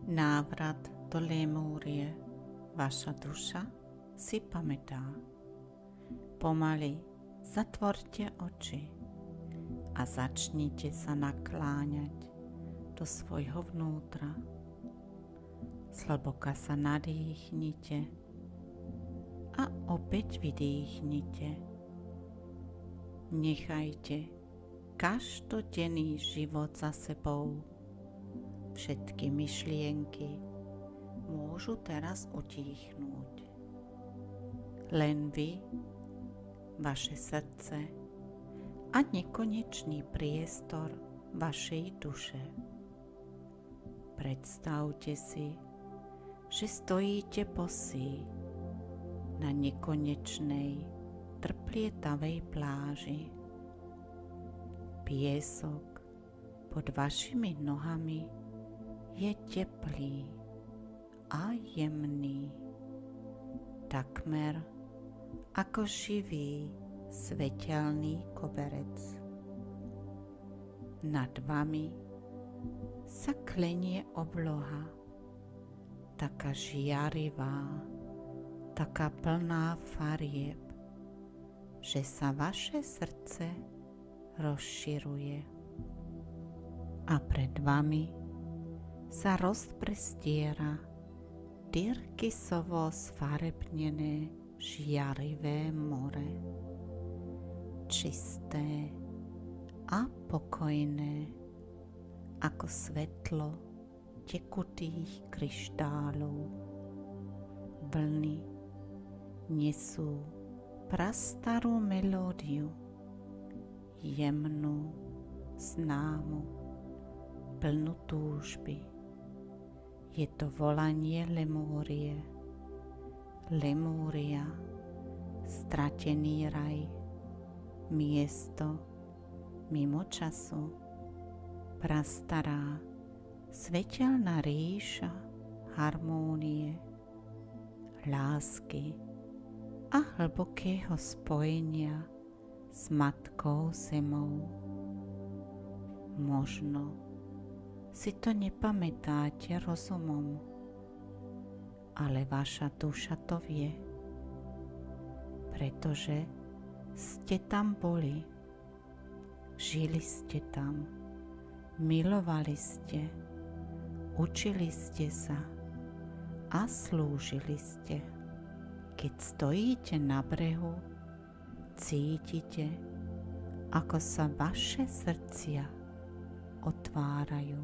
návrat do Lemúrie vaša duša si pamätá. Pomaly zatvorte oči a začnite sa nakláňať do svojho vnútra. Zhlboka sa nadýchnite a opäť vydýchnite. Nechajte každodenný život za sebou. Všetky myšlienky môžu teraz utíchnúť. Len vy, vaše srdce a nekonečný priestor vašej duše. Predstavte si, že stojíte bosí na nekonečnej, trplietavej pláži. Piesok pod vašimi nohami je teplý a jemný, takmer ako živý svetelný koberec. Nad vami sa klenie obloha, taká žiarivá, taká plná farieb, že sa vaše srdce rozširuje. A pred vami sa rozprestiera tyrkysovo sfarebnené žiarivé more, čisté a pokojné ako svetlo tekutých kryštálov. Vlny nesú prastarú melódiu, jemnú, známu, plnú túžby. Je to volanie Lemúrie. Lemúria, stratený raj, miesto mimo času, prastará, svetelná ríša harmónie, lásky a hlbokého spojenia s Matkou Zemou. Možno si to nepamätáte rozumom, ale vaša duša to vie, pretože ste tam boli, žili ste tam, milovali ste, učili ste sa a slúžili ste. Keď stojíte na brehu, cítite, ako sa vaše srdcia otvárajú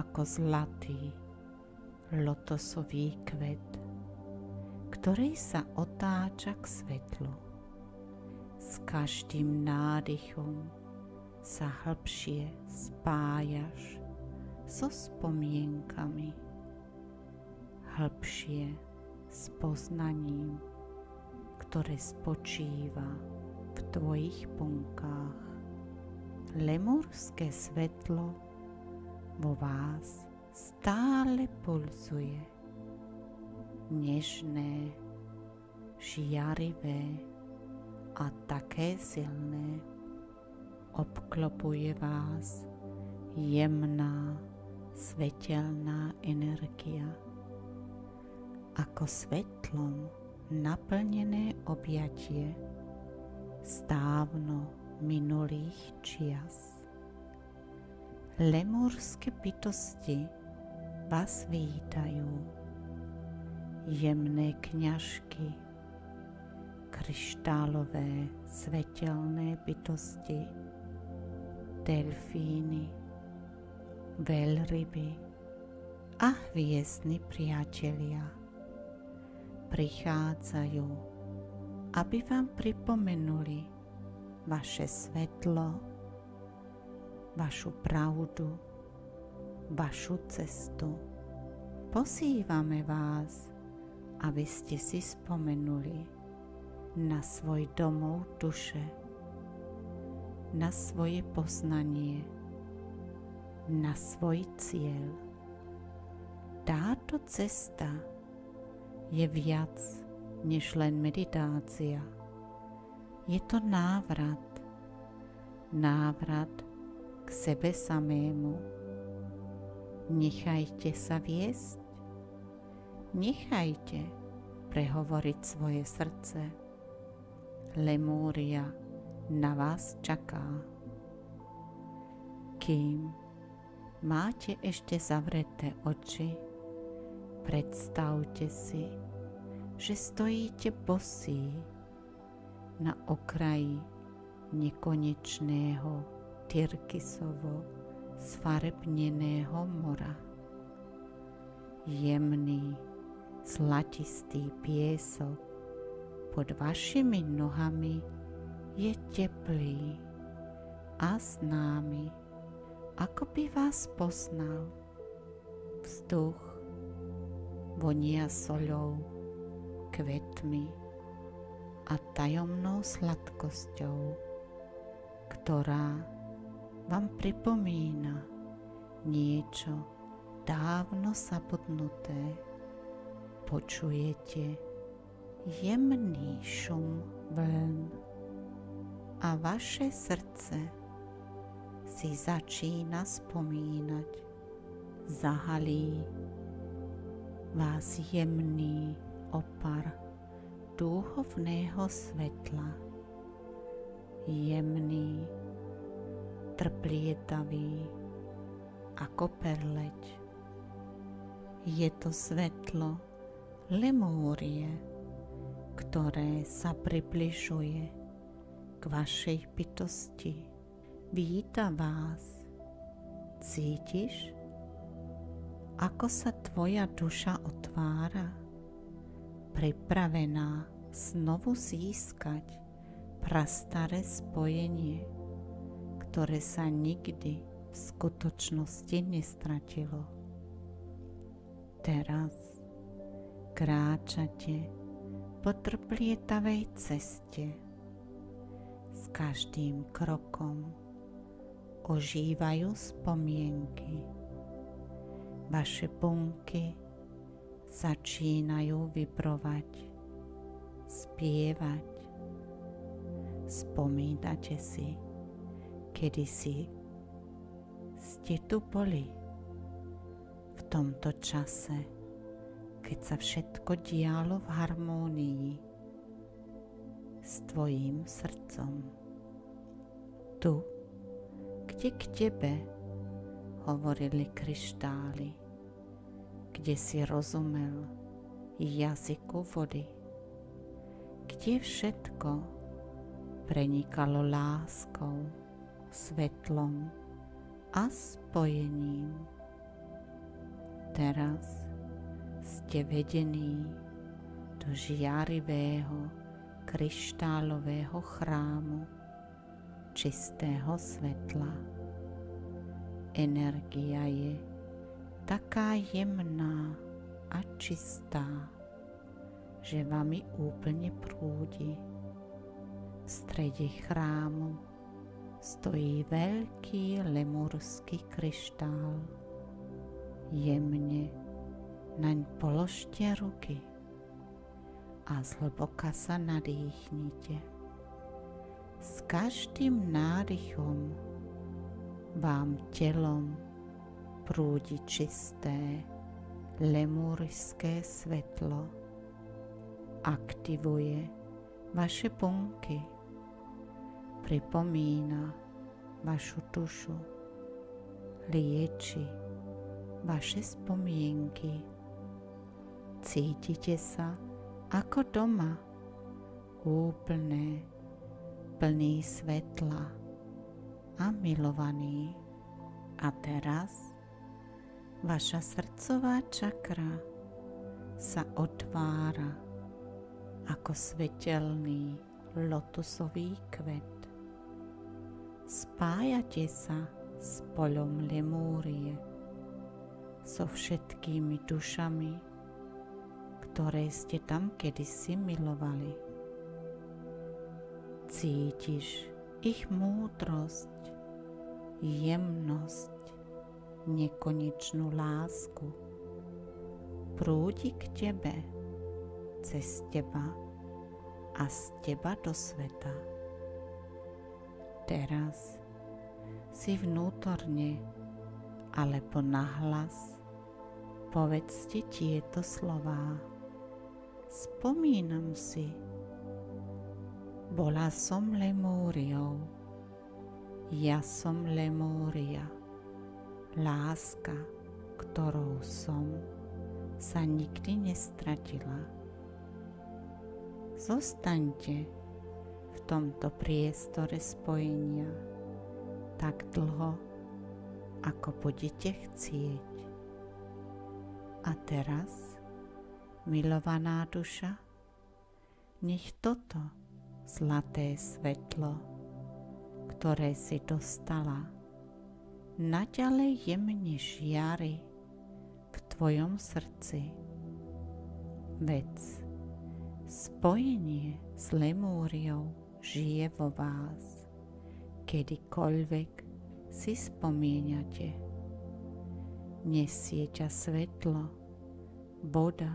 ako zlatý lotosový kvet, ktorý sa otáča k svetlu. S každým nádychom sa hlbšie spájaš so spomienkami, hlbšie s poznaním, ktoré spočíva v tvojich bunkách. Lemúrske svetlo vo vás stále pulzuje, nežné, žiarivé a také silné. Obklopuje vás jemná, svetelná energia, ako svetlom naplnené objatie z dávno minulých čias. Lemúrske bytosti vás vítajú, jemné kňažky, kryštálové svetelné bytosti, delfíny, veľryby a hviezdni priatelia prichádzajú, aby vám pripomenuli vaše svetlo, vašu pravdu, vašu cestu. Pozývame vás, aby ste si spomenuli na svoj domov duše, na svoje poznanie, na svoj cieľ. Táto cesta je viac než len meditácia. Je to návrat k sebe samému, Nechajte sa viesť. Nechajte prehovoriť svoje srdce. Lemúria na vás čaká. Kým máte ešte zavreté oči, predstavte si, že stojíte bosí na okraji nekonečného tyrkysovo sfarebneného mora. Jemný, zlatistý piesok pod vašimi nohami je teplý a známy, ako by vás poznal. Vzduch vonia soľou, kvetmi a tajomnou sladkosťou, ktorá vám pripomína niečo dávno zabudnuté. Počujete jemný šum vln a vaše srdce si začína spomínať. Zahalí vás jemný opar dúhovného svetla, jemný, trplietavý ako perleť. Je to svetlo Lemúrie, ktoré sa približuje k vašej bytosti. Víta vás. Cítiš, ako sa tvoja duša otvára, pripravená znovu získať prastaré spojenie, ktoré sa nikdy v skutočnosti nestratilo. Teraz kráčate po trplietavej ceste. S každým krokom ožívajú spomienky. Vaše bunky začínajú vibrovať, spievať. Spomínate si, kedysi ste tu boli, v tomto čase, keď sa všetko dialo v harmónii s tvojím srdcom. Tu, kde k tebe hovorili kryštály, kde si rozumel jazyku vody, kde všetko prenikalo láskou, svetlom a spojením. Teraz ste vedení do žiarivého kryštálového chrámu čistého svetla. Energia je taká jemná a čistá, že vami úplne prúdi. V strede chrámu stojí veľký lemurský kryštál. Jemne naň položte ruky a zhlboka sa nadýchnite. S každým nádychom vám telom prúdi čisté lemúrske svetlo. Aktivuje vaše bunky, pripomína vašu dušu, lieči vaše spomienky. Cítite sa ako doma, úplné, plný svetla a milovaný. A teraz vaša srdcová čakra sa otvára ako svetelný lotusový kvet. Spájate sa s poľom Lemúrie, so všetkými dušami, ktoré ste tam kedysi milovali. Cítiš ich múdrosť, jemnosť, nekonečnú lásku. Prúdi k tebe, cez teba a z teba do sveta. Teraz si vnútorne alebo nahlas povedzte tieto slová. Spomínam si, bola som Lemúriou, ja som Lemúria, láska, ktorou som, sa nikdy nestratila. Zostaňte v tomto priestore spojenia tak dlho, ako budete chcieť. A teraz, milovaná duša, nech toto zlaté svetlo, ktoré si dostala, naďalej jemne žiari v tvojom srdci. Veď spojenie s Lemúriou žije vo vás, kedykoľvek si spomínate. Nesie ťa svetlo, voda,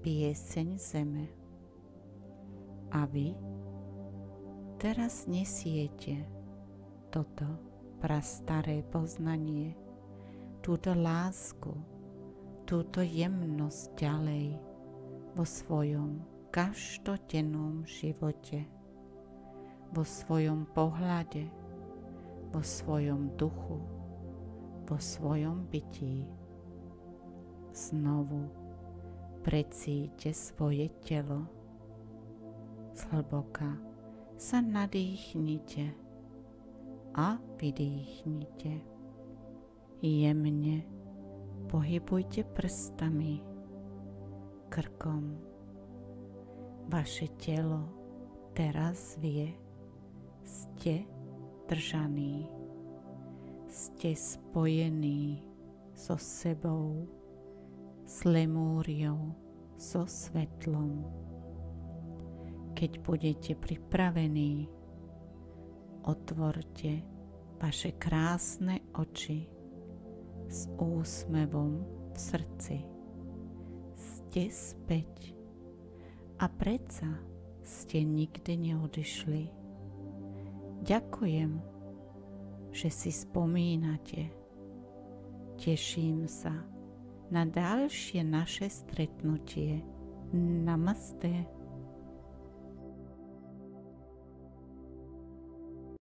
pieseň zeme. A vy teraz nesiete toto prastaré poznanie, túto lásku, túto jemnosť ďalej vo svojom každodennom živote, vo svojom pohľade, vo svojom duchu, vo svojom bytí. Znovu precíťte svoje telo. Zhlboka sa nadýchnite a vydýchnite. Jemne pohybujte prstami, krkom. Vaše telo teraz vie, ste držaní, ste spojení so sebou, s Lemúriou, so svetlom. Keď budete pripravení, otvorte vaše krásne oči s úsmevom v srdci. Ste späť a predsa ste nikdy neodišli. Ďakujem, že si spomínate. Teším sa na ďalšie naše stretnutie. Namaste.